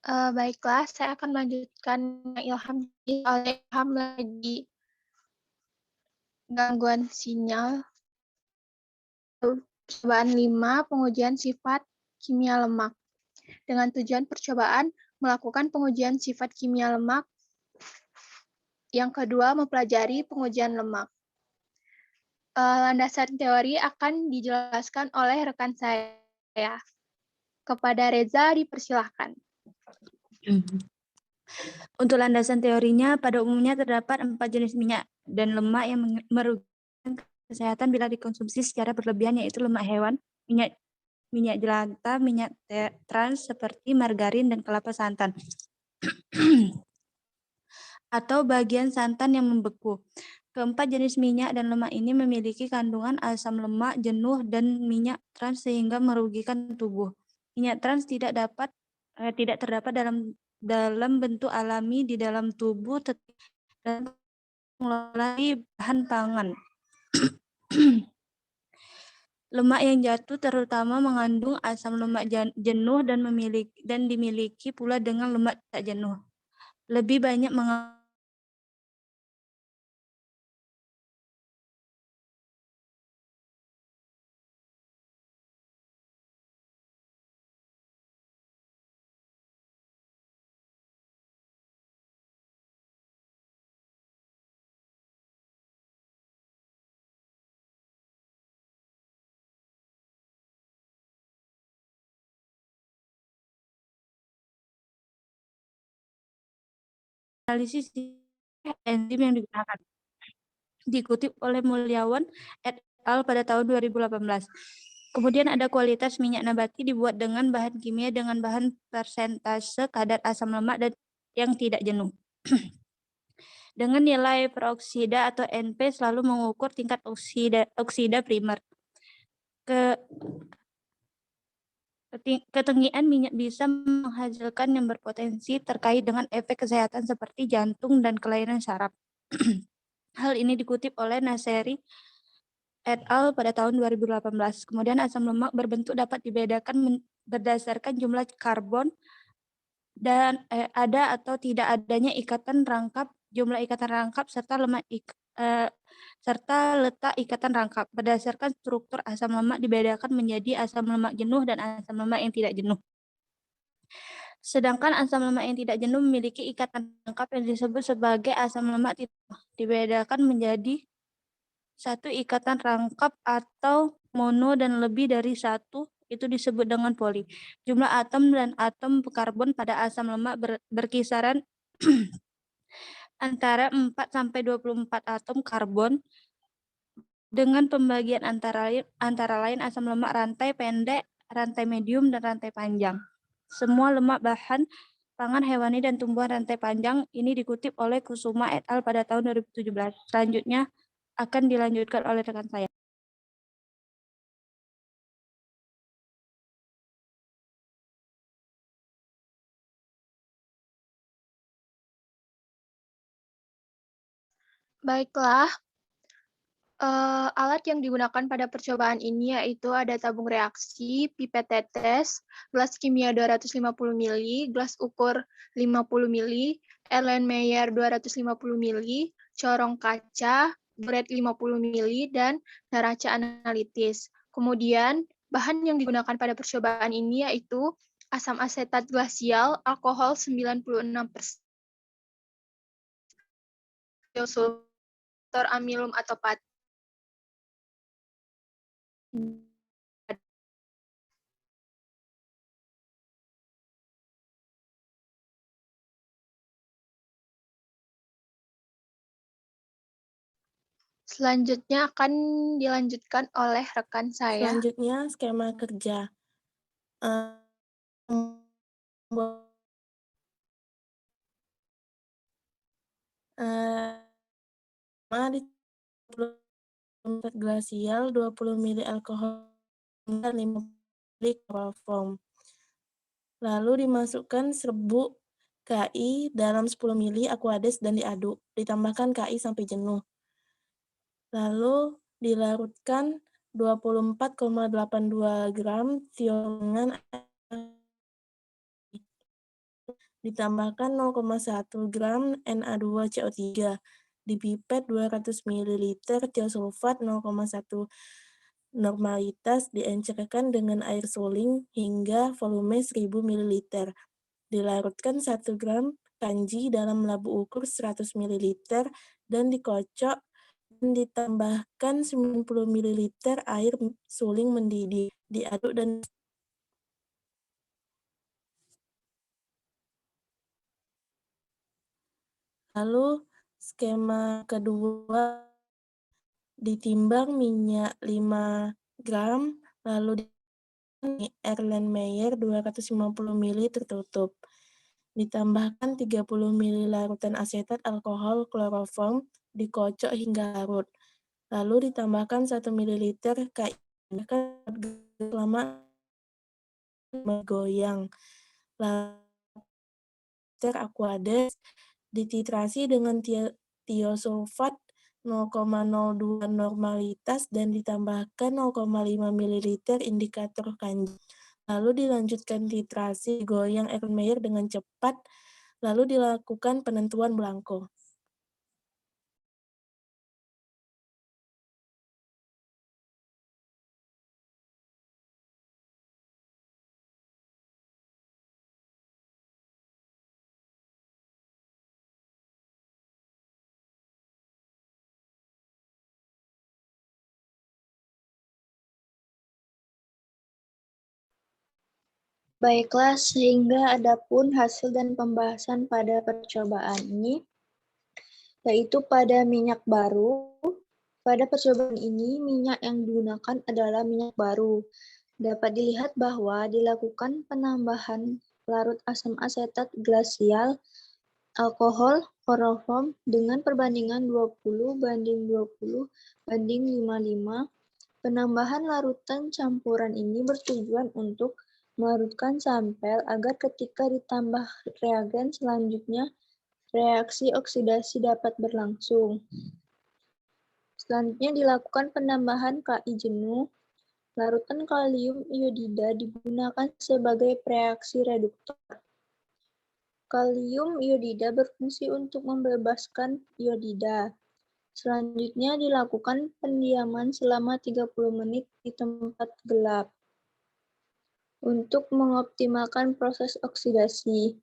Baiklah, saya akan melanjutkan yang Ilham oleh Ilham lagi gangguan sinyal. Percobaan 5, pengujian sifat kimia lemak. Dengan tujuan percobaan melakukan pengujian sifat kimia lemak. Yang kedua, mempelajari pengujian lemak. Landasan teori akan dijelaskan oleh rekan saya. Kepada Reza, dipersilahkan. Untuk landasan teorinya, pada umumnya terdapat 4 jenis minyak dan lemak yang merugikan kesehatan bila dikonsumsi secara berlebihan, yaitu lemak hewan, minyak jelantah, minyak trans seperti margarin dan kelapa santan, atau bagian santan yang membeku. Keempat jenis minyak dan lemak ini memiliki kandungan asam lemak jenuh dan minyak trans sehingga merugikan tubuh. Minyak trans tidak terdapat dalam bentuk alami di dalam tubuh dan melalui bahan pangan. Lemak yang jatuh terutama mengandung asam lemak jenuh dan dimiliki pula dengan lemak tak jenuh. Lebih banyak menganalisis enzim yang digunakan. Dikutip oleh Mulyawan et al. Pada tahun 2018. Kemudian ada kualitas minyak nabati dibuat dengan bahan kimia dengan bahan persentase kadar asam lemak dan yang tidak jenuh. Dengan nilai peroksida atau NP selalu mengukur tingkat oksida primer. Ketinggian minyak bisa menghasilkan yang berpotensi terkait dengan efek kesehatan seperti jantung dan kelainan saraf. Hal ini dikutip oleh Naseri et al. Pada tahun 2018. Kemudian asam lemak berbentuk dapat dibedakan berdasarkan jumlah karbon dan ada atau tidak adanya ikatan rangkap, jumlah ikatan rangkap serta letak ikatan rangkap. Berdasarkan struktur asam lemak dibedakan menjadi asam lemak jenuh dan asam lemak yang tidak jenuh. Sedangkan asam lemak yang tidak jenuh memiliki ikatan rangkap yang disebut sebagai asam lemak dibedakan menjadi satu ikatan rangkap atau mono dan lebih dari satu, itu disebut dengan poli. Jumlah atom dan atom karbon pada asam lemak berkisaran antara 4 sampai 24 atom karbon dengan pembagian antara lain asam lemak rantai pendek, rantai medium, dan rantai panjang. Semua lemak bahan pangan hewani dan tumbuhan rantai panjang ini dikutip oleh Kusuma et al. Pada tahun 2017. Selanjutnya akan dilanjutkan oleh rekan saya. Baiklah, alat yang digunakan pada percobaan ini yaitu ada tabung reaksi, pipet tetes, gelas kimia 250 ml, gelas ukur 50 ml, Erlenmeyer 250 ml, corong kaca, buret 50 ml, dan neraca analitis. Kemudian, bahan yang digunakan pada percobaan ini yaitu asam asetat glasial, alkohol 96%, sulfur amilum atau Selanjutnya akan dilanjutkan oleh rekan saya. Selanjutnya skema kerja. Mari glasial 20 ml alkohol dan 5 ml chloroform. Lalu dimasukkan serbuk KI dalam 10 ml Aquades dan diaduk. Ditambahkan KI sampai jenuh. Lalu dilarutkan 24,82 gram thiomen ditambahkan 0,1 gram Na2CO3, di pipet 200 ml tiosulfat 0,1 normalitas diencerkan dengan air suling hingga volume 1000 ml. Dilarutkan 1 gram kanji dalam labu ukur 100 ml dan dikocok dan ditambahkan 90 ml air suling mendidih, diaduk dan lalu skema kedua, ditimbang minyak 5 gram, lalu Erlenmeyer 250 ml tertutup. Ditambahkan 30 ml larutan asetat alkohol kloroform, dikocok hingga larut. Lalu ditambahkan 1 ml KI selama menggoyang. Lalu Aquades dititrasi dengan tiosulfat 0,02 normalitas dan ditambahkan 0,5 ml indikator kanji. Lalu dilanjutkan titrasi goyang Erlenmeyer dengan cepat, lalu dilakukan penentuan belangko. Baiklah, sehingga adapun hasil dan pembahasan pada percobaan ini, yaitu pada minyak baru. Pada percobaan ini, minyak yang digunakan adalah minyak baru. Dapat dilihat bahwa dilakukan penambahan larut asam asetat glasial alkohol kloroform dengan perbandingan 20:20:55. Penambahan larutan campuran ini bertujuan untuk melarutkan sampel agar ketika ditambah reagen selanjutnya, reaksi oksidasi dapat berlangsung. Selanjutnya dilakukan penambahan KI jenuh. Larutan kalium iodida digunakan sebagai reaksi reduktor. Kalium iodida berfungsi untuk membebaskan iodida. Selanjutnya dilakukan pendiaman selama 30 menit di tempat gelap untuk mengoptimalkan proses oksidasi.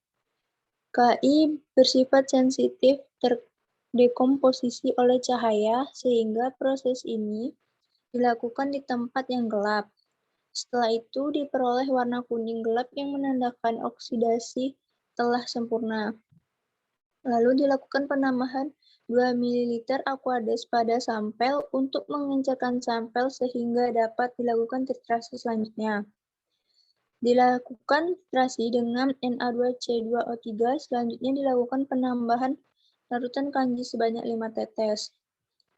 KI bersifat sensitif terdekomposisi oleh cahaya sehingga proses ini dilakukan di tempat yang gelap. Setelah itu diperoleh warna kuning gelap yang menandakan oksidasi telah sempurna. Lalu dilakukan penambahan 2 ml Aquades pada sampel untuk mengencerkan sampel sehingga dapat dilakukan titrasi selanjutnya. Dilakukan titrasi dengan Na2C2O3, selanjutnya dilakukan penambahan larutan kanji sebanyak 5 tetes.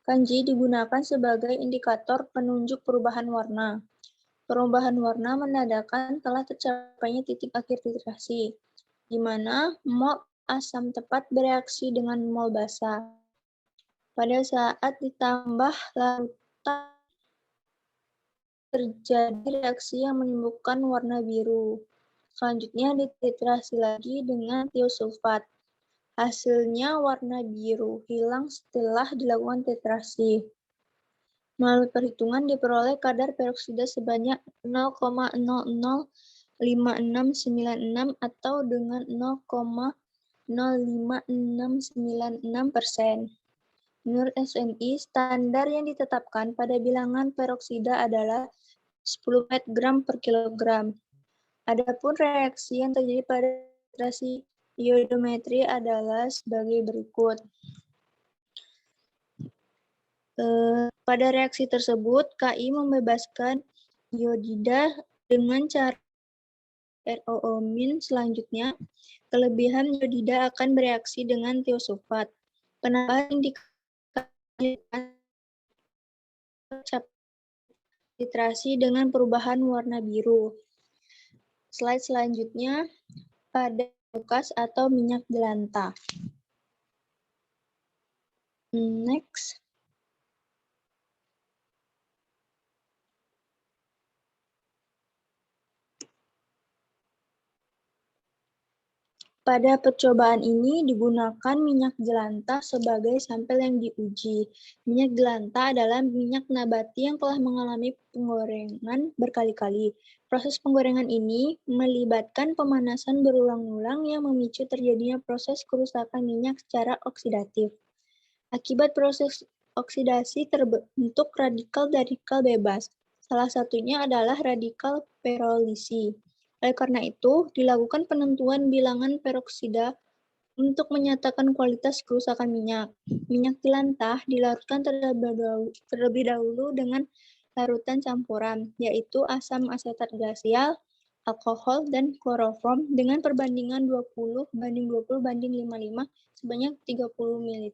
Kanji digunakan sebagai indikator penunjuk perubahan warna. Perubahan warna menandakan telah tercapainya titik akhir titrasi, di mana mol asam tepat bereaksi dengan mol basa. Pada saat ditambah larutan, terjadi reaksi yang menimbulkan warna biru. Selanjutnya dititrasi lagi dengan tiosulfat. Hasilnya warna biru hilang setelah dilakukan titrasi. Melalui perhitungan diperoleh kadar peroksida sebanyak 0,005696 atau dengan 0,05696%. Menurut SNI, standar yang ditetapkan pada bilangan peroksida adalah 10 gram per kilogram. Adapun reaksi yang terjadi pada titrasi iodometri adalah sebagai berikut. Pada reaksi tersebut, KI membebaskan iodida dengan cara ROO-. Selanjutnya, kelebihan iodida akan bereaksi dengan tiosulfat. Penambahan indikator titrasi dengan perubahan warna biru. Slide selanjutnya pada bekas atau minyak jelantah. Next. Pada percobaan ini digunakan minyak jelantah sebagai sampel yang diuji. Minyak jelantah adalah minyak nabati yang telah mengalami penggorengan berkali-kali. Proses penggorengan ini melibatkan pemanasan berulang-ulang yang memicu terjadinya proses kerusakan minyak secara oksidatif. Akibat proses oksidasi terbentuk radikal-radikal bebas. Salah satunya adalah radikal perolisi. Oleh karena itu, dilakukan penentuan bilangan peroksida untuk menyatakan kualitas kerusakan minyak. Minyak jelantah dilarutkan terlebih dahulu dengan larutan campuran, yaitu asam asetat glasial, alkohol, dan kloroform dengan perbandingan 20:20:55 sebanyak 30 ml.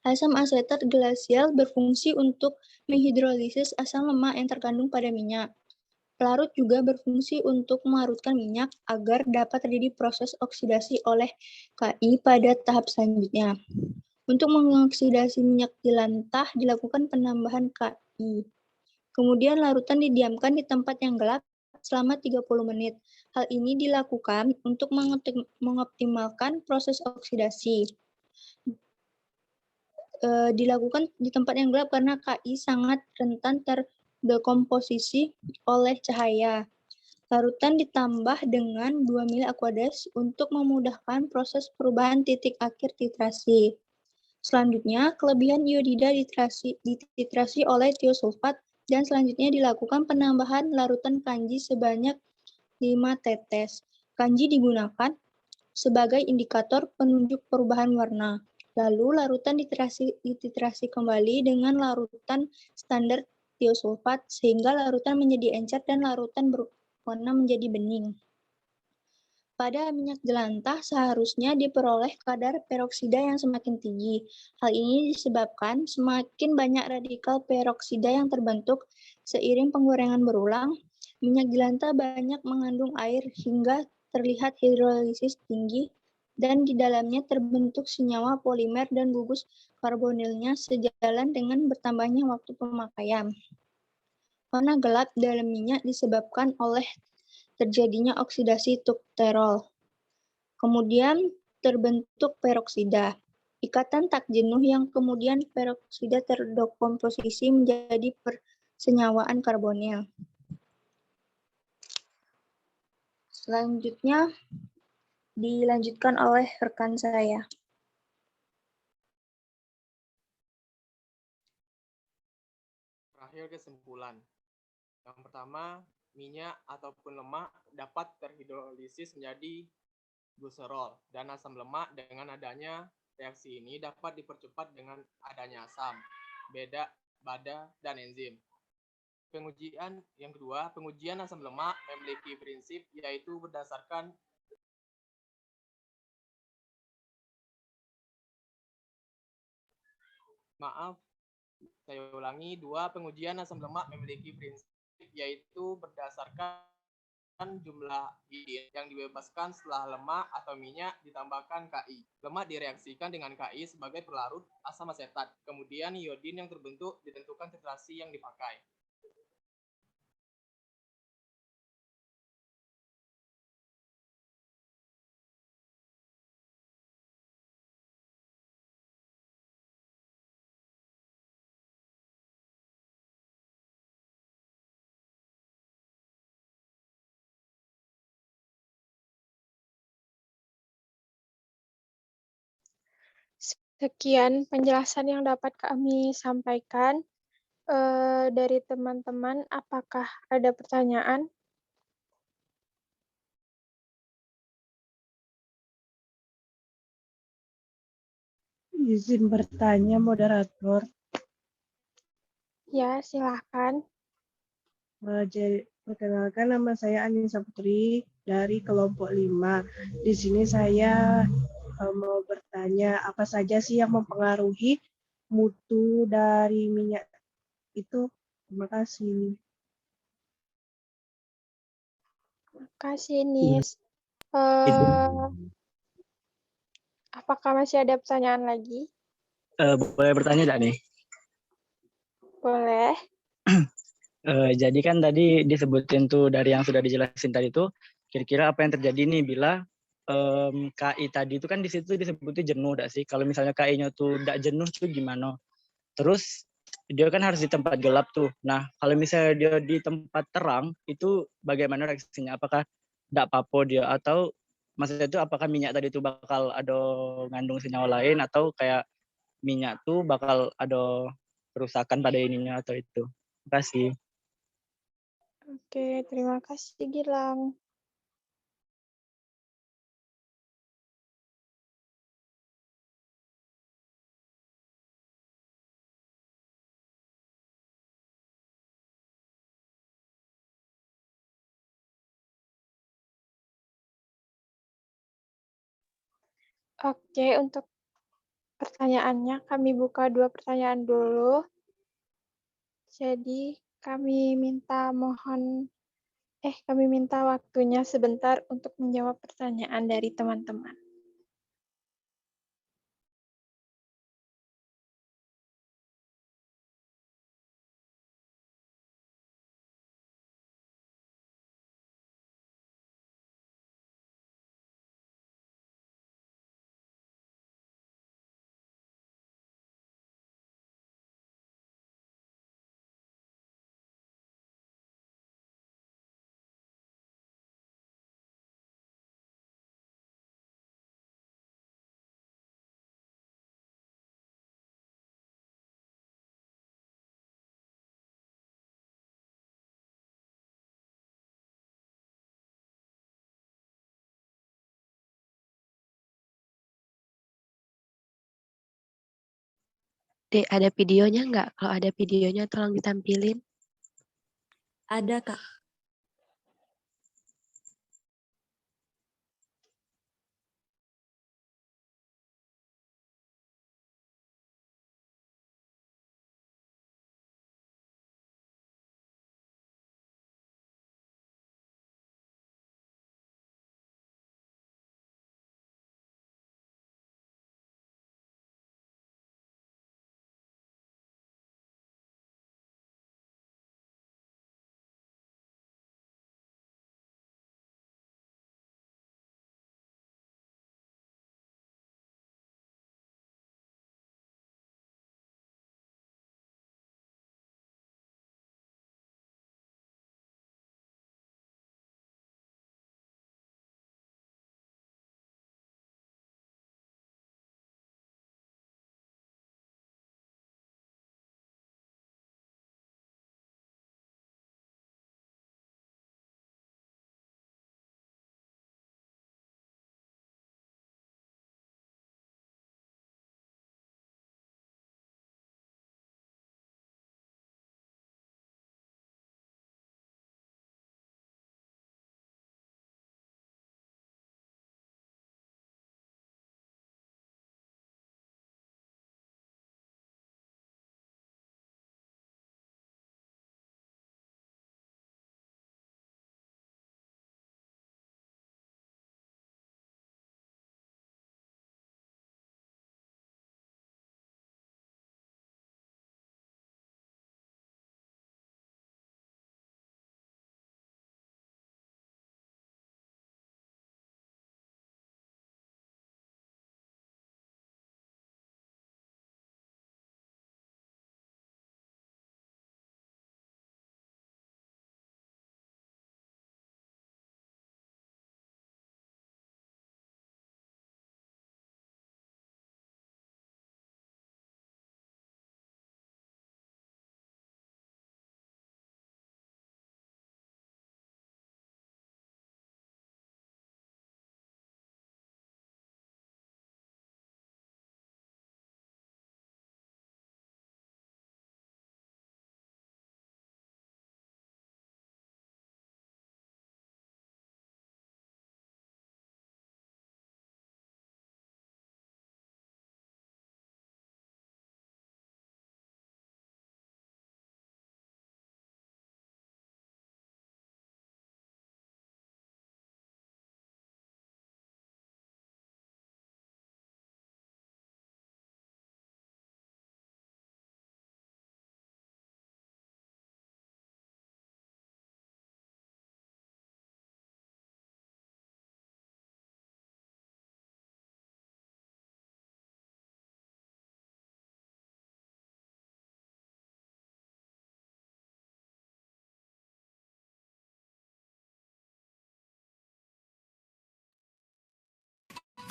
Asam asetat glasial berfungsi untuk menghidrolisis asam lemak yang terkandung pada minyak. Pelarut juga berfungsi untuk melarutkan minyak agar dapat terjadi proses oksidasi oleh KI pada tahap selanjutnya. Untuk mengoksidasi minyak jelantah dilakukan penambahan KI. Kemudian larutan didiamkan di tempat yang gelap selama 30 menit. Hal ini dilakukan untuk mengoptimalkan proses oksidasi. Dilakukan di tempat yang gelap karena KI sangat rentan terdekomposisi oleh cahaya. Larutan ditambah dengan 2 ml Aquades untuk memudahkan proses perubahan titik akhir titrasi. Selanjutnya, kelebihan iodida dititrasi oleh tiosulfat dan selanjutnya dilakukan penambahan larutan kanji sebanyak 5 tetes. Kanji digunakan sebagai indikator penunjuk perubahan warna. Lalu larutan dititrasi kembali dengan larutan standar tiosulfat sehingga larutan menjadi encer dan larutan berwarna menjadi bening. Pada minyak jelantah seharusnya diperoleh kadar peroksida yang semakin tinggi. Hal ini disebabkan semakin banyak radikal peroksida yang terbentuk seiring penggorengan berulang. Minyak jelantah banyak mengandung air hingga terlihat hidrolisis tinggi dan di dalamnya terbentuk senyawa polimer dan gugus karbonilnya sejalan dengan bertambahnya waktu pemakaian. Warna gelap dalam minyak disebabkan oleh terjadinya oksidasi tukterol. Kemudian terbentuk peroksida. Ikatan tak jenuh yang kemudian peroksida terdekomposisi menjadi persenyawaan karbonil. Selanjutnya dilanjutkan oleh rekan saya. Terakhir kesimpulan. Yang pertama, minyak ataupun lemak dapat terhidrolisis menjadi glycerol dan asam lemak. Dengan adanya reaksi ini dapat dipercepat dengan adanya asam, bada, dan enzim. Pengujian yang kedua, pengujian asam lemak memiliki prinsip yaitu berdasarkan saya ulangi, pengujian asam lemak memiliki prinsip yaitu berdasarkan jumlah iodin yang dibebaskan setelah lemak atau minyak ditambahkan KI. Lemak direaksikan dengan KI sebagai pelarut asam asetat. Kemudian iodin yang terbentuk ditentukan titrasi yang dipakai. Sekian penjelasan yang dapat kami sampaikan. Dari teman-teman, apakah ada pertanyaan? Izin bertanya, moderator. Ya, silakan. Jadi, perkenalkan nama saya Anissa Putri dari kelompok 5. Di sini saya mau bertanya, apa saja sih yang mempengaruhi mutu dari minyak itu? Terima kasih. Terima kasih, Nis. Apakah masih ada pertanyaan lagi? Boleh bertanya tidak nih? Boleh. Jadi kan tadi disebutin tuh dari yang sudah dijelasin tadi tuh, kira-kira apa yang terjadi nih bila KI tadi itu kan di situ disebutnya jenuh enggak sih? Kalau misalnya KI-nya tuh enggak jenuh tuh gimana? Terus dia kan harus di tempat gelap tuh. Nah, kalau misalnya dia di tempat terang, itu bagaimana reaksinya? Apakah enggak apa-apa dia atau maksudnya itu apakah minyak tadi itu bakal ada ngandung senyawa lain atau kayak minyak tuh bakal ada kerusakan pada ininya atau itu? Terima kasih. Oke, terima kasih Gilang. Oke, untuk pertanyaannya kami buka 2 pertanyaan dulu. Jadi kami minta waktunya sebentar untuk menjawab pertanyaan dari teman-teman. Dek, ada videonya nggak? Kalau ada videonya tolong ditampilin. Ada, Kak.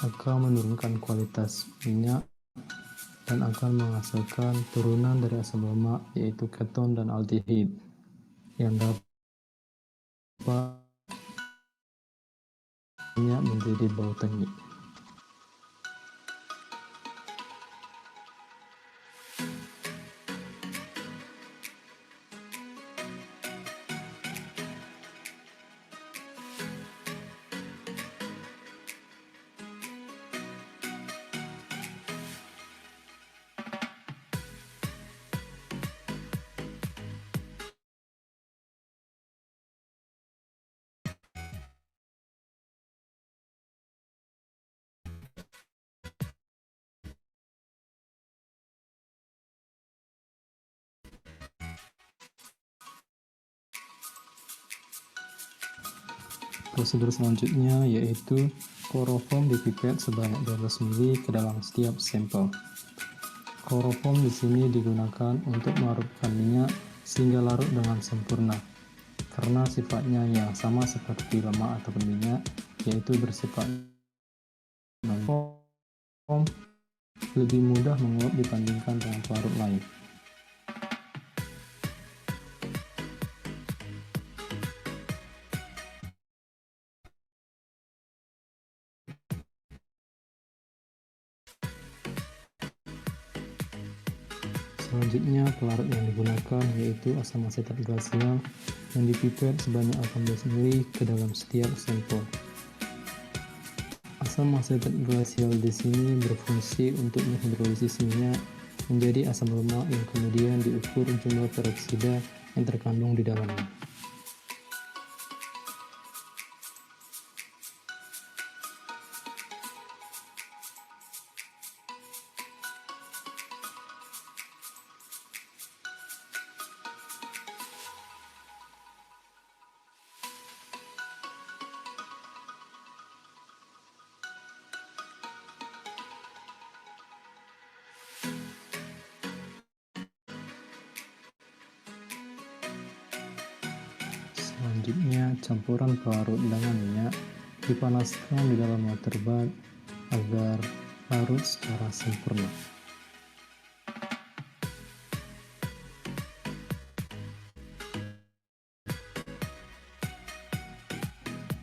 akan menurunkan kualitas minyak dan akan menghasilkan turunan dari asam lemak yaitu keton dan aldehid yang dapat minyak menjadi bau tengik. Prosedur selanjutnya yaitu kloroform dipipet sebanyak 12 ml ke dalam setiap sampel. Kloroform di sini digunakan untuk melarutkan minyak sehingga larut dengan sempurna. Karena sifatnya yang sama seperti lemak ataupun minyak, yaitu bersifat non-form, lebih mudah menguap dibandingkan dengan pelarut lain. Selanjutnya, pelarut yang digunakan yaitu asam asetat glasial yang dipipet sebanyak 18 ml ke dalam setiap sampel. Asam asetat glasial di sini berfungsi untuk menghidrolisis minyak menjadi asam lemak yang kemudian diukur jumlah peroksida yang terkandung di dalamnya. Selanjutnya, campuran pelarut dengan minyak dipanaskan di dalam water bath agar larut secara sempurna.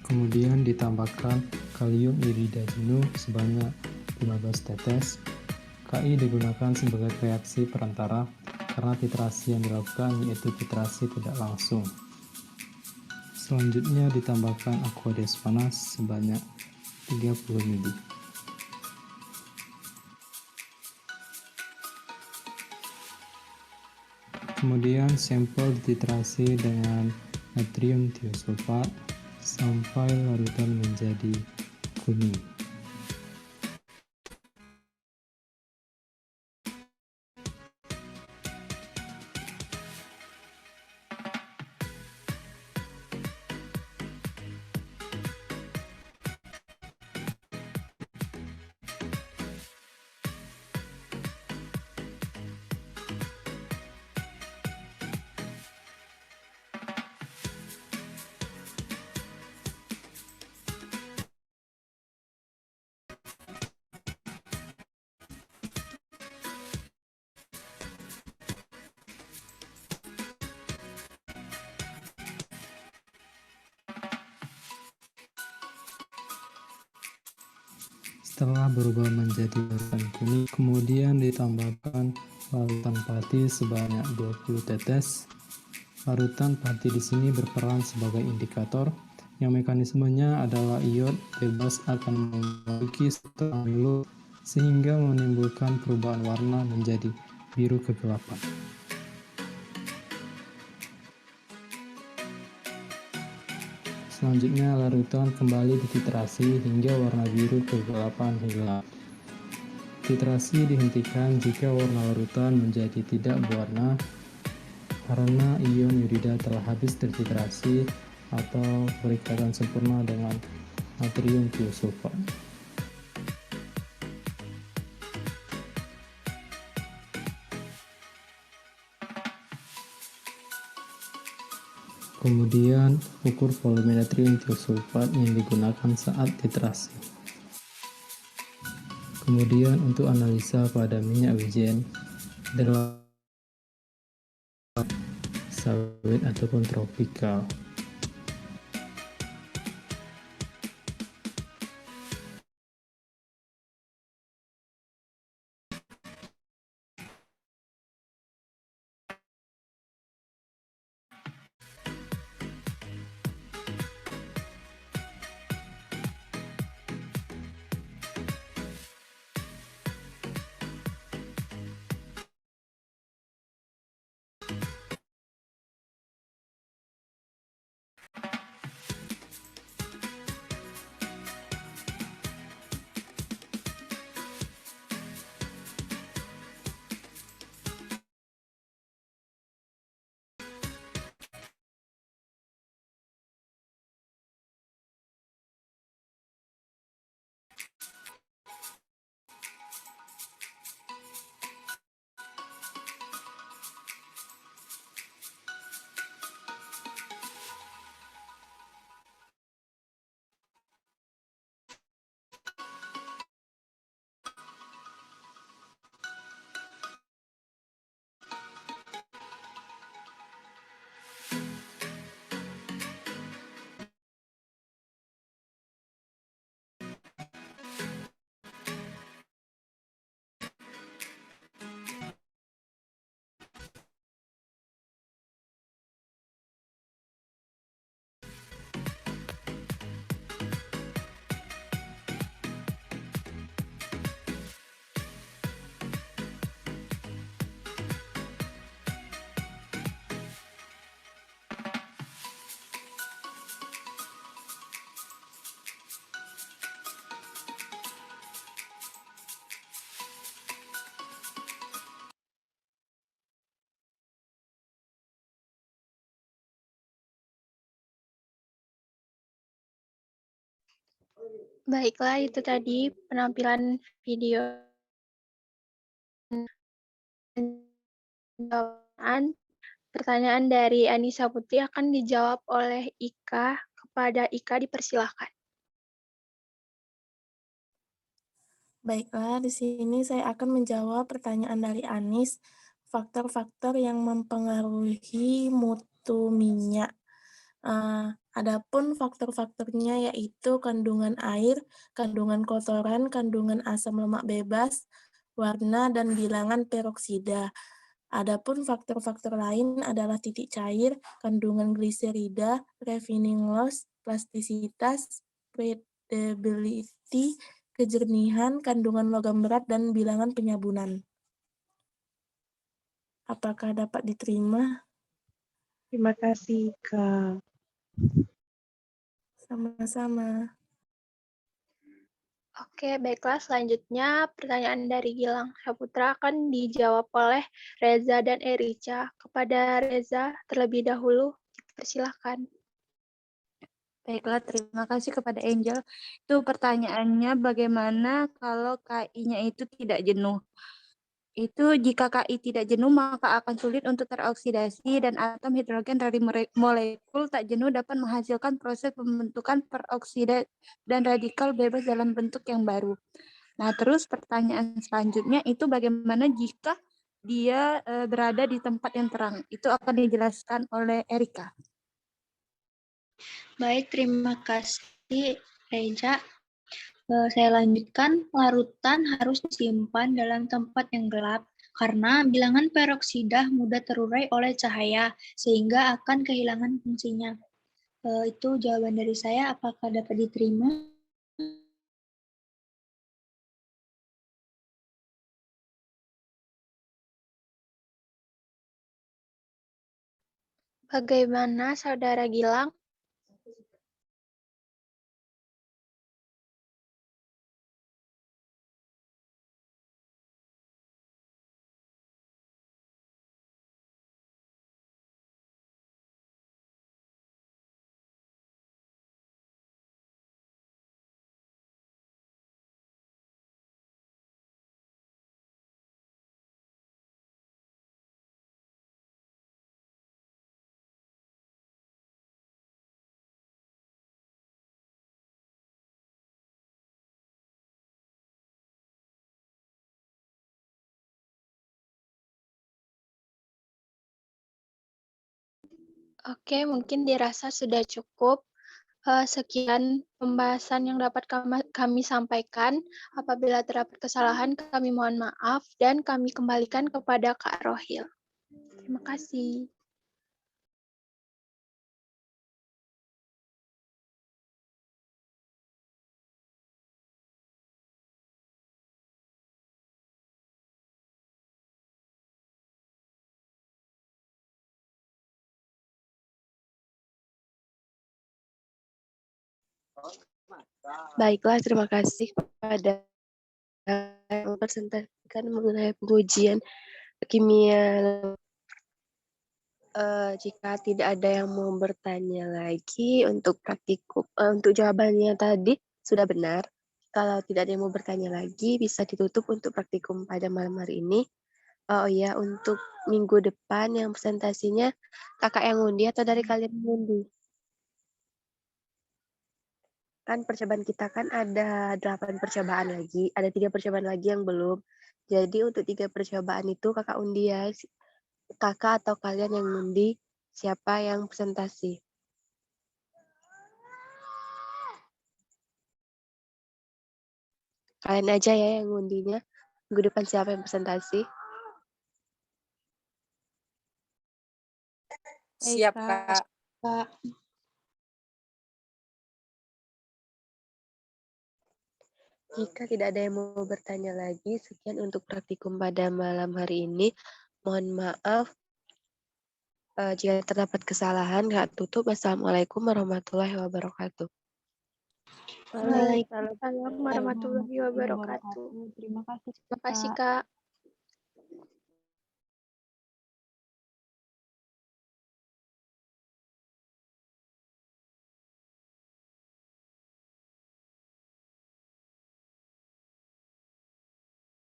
Kemudian ditambahkan kalium iodida jenuh sebanyak 15 tetes. Ki digunakan sebagai reaksi perantara karena titrasi yang dilakukan yaitu titrasi tidak langsung. Selanjutnya ditambahkan aqueous panas sebanyak 30 ml. Kemudian sampel dititrasi dengan natrium tiosulfat sampai larutan menjadi kuning. Setelah berubah menjadi larutan kuning, kemudian ditambahkan larutan pati sebanyak 20 tetes. Larutan pati di sini berperan sebagai indikator, yang mekanismenya adalah iod bebas akan memasuki struktur amilo sehingga menimbulkan perubahan warna menjadi biru kegelapan. Selanjutnya, larutan kembali dititrasi hingga warna biru kegelapan hilang. Titrasi dihentikan jika warna larutan menjadi tidak berwarna karena ion iodida telah habis tertitrasi atau berikatan sempurna dengan natrium tiosulfat. Kemudian, ukur volume natrium tiosulfat yang digunakan saat titrasi. Kemudian untuk analisa pada minyak wijen adalah sawit ataupun tropikal. Baiklah, itu tadi penampilan video jawaban. Pertanyaan dari Anissa Putri akan dijawab oleh Ika. Kepada Ika dipersilahkan. Baiklah, di sini saya akan menjawab pertanyaan dari Anis, faktor-faktor yang mempengaruhi mutu minyak. Adapun faktor-faktornya yaitu kandungan air, kandungan kotoran, kandungan asam lemak bebas, warna, dan bilangan peroksida. Adapun faktor-faktor lain adalah titik cair, kandungan gliserida, refining loss, plastisitas, breathability, kejernihan, kandungan logam berat, dan bilangan penyabunan. Apakah dapat diterima? Terima kasih, Kak. Sama-sama. Oke, baiklah. Selanjutnya pertanyaan dari Gilang Saputra akan dijawab oleh Reza dan Erica. Kepada Reza terlebih dahulu, dipersilahkan. Baiklah, terima kasih kepada Angel. Itu pertanyaannya bagaimana kalau KI-nya itu tidak jenuh. Itu jika KI tidak jenuh maka akan sulit untuk teroksidasi dan atom hidrogen dari molekul tak jenuh dapat menghasilkan proses pembentukan peroksida dan radikal bebas dalam bentuk yang baru. Nah, terus pertanyaan selanjutnya itu bagaimana jika dia berada di tempat yang terang? Itu akan dijelaskan oleh Erika. Baik, terima kasih Reja. Saya lanjutkan, larutan harus disimpan dalam tempat yang gelap karena bilangan peroksida mudah terurai oleh cahaya sehingga akan kehilangan fungsinya. Itu jawaban dari saya, apakah dapat diterima? Bagaimana Saudara Gilang? Oke, mungkin dirasa sudah cukup. Sekian pembahasan yang dapat kami sampaikan. Apabila terdapat kesalahan, kami mohon maaf dan kami kembalikan kepada Kak Rohil. Terima kasih. Baiklah, terima kasih kepada yang mempresentasikan mengenai pengujian kimia. Jika tidak ada yang mau bertanya lagi untuk praktikum, untuk jawabannya tadi sudah benar. Kalau tidak ada yang mau bertanya lagi, bisa ditutup untuk praktikum pada malam hari ini. Oh iya, untuk minggu depan yang presentasinya kakak yang ngundi atau dari kalian yang ngundi? Kan percobaan kita kan ada 8 percobaan lagi, ada 3 percobaan lagi yang belum. Jadi untuk 3 percobaan itu kakak undi ya, kakak atau kalian yang ngundi siapa yang presentasi. Kalian aja ya yang ngundinya. Minggu depan siapa yang presentasi? Siap, Kak. Kak. Jika tidak ada yang mau bertanya lagi, sekian untuk praktikum pada malam hari ini. Mohon maaf jika terdapat kesalahan. Kak tutup. Wassalamualaikum warahmatullahi wabarakatuh. Waalaikumsalam warahmatullahi wabarakatuh. Terima kasih. Terima kasih, Kak.